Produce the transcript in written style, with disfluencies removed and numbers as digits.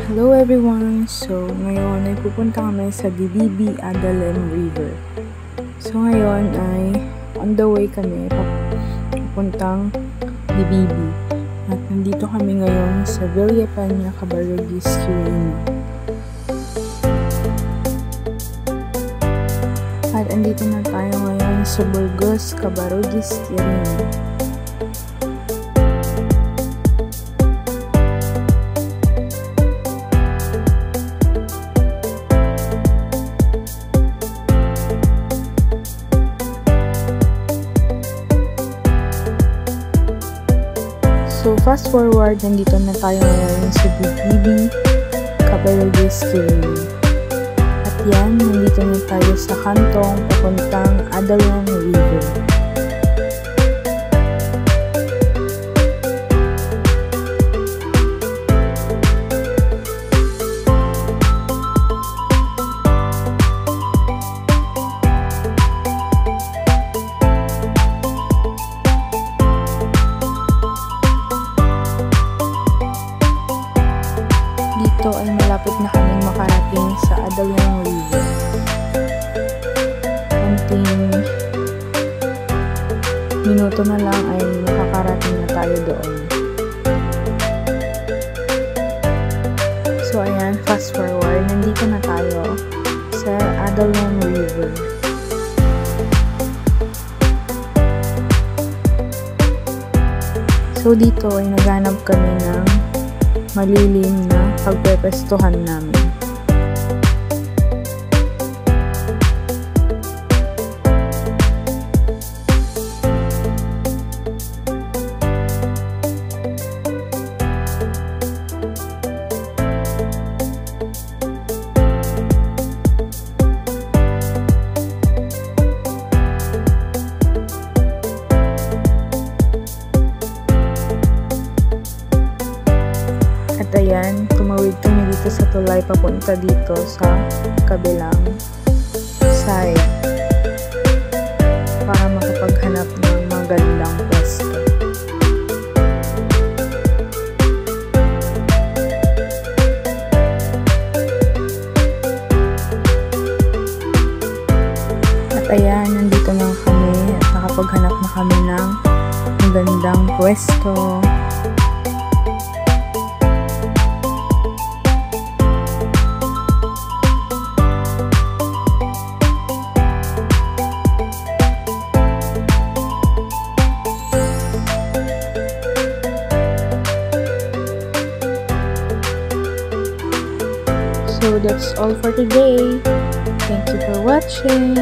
Hello everyone! So, ngayon ay pupunta kami sa Dibibi Adalem River. So, ngayon ay on the way kami papuntang Dibibi. At nandito kami ngayon sa Villapaña, Cabarugis, Quirino. At andito na tayo ngayon sa Burgos, Cabarugis, Quirino. So, fast forward, nandito na tayo ngayon sa Dibibi, Cabarugis, Quirino. At yan, nandito na tayo sa kantong papuntang Adalem River. Dito ay malapit na kaming makarating sa Adalem River. Konting minuto na lang ay makakarating na tayo doon. So ayan, fast forward, nandito na tayo sa Adalem River. So dito ay naghanap kami ng malilim na pagpepestuhan namin. At ayan, tumawid kami dito sa tulay papunta dito sa kabilang side para makapaghanap ng magandang pwesto. At ayan, nandito na kami at nakapaghanap na kami ng magandang pwesto. So that's all for today. Thank you for watching.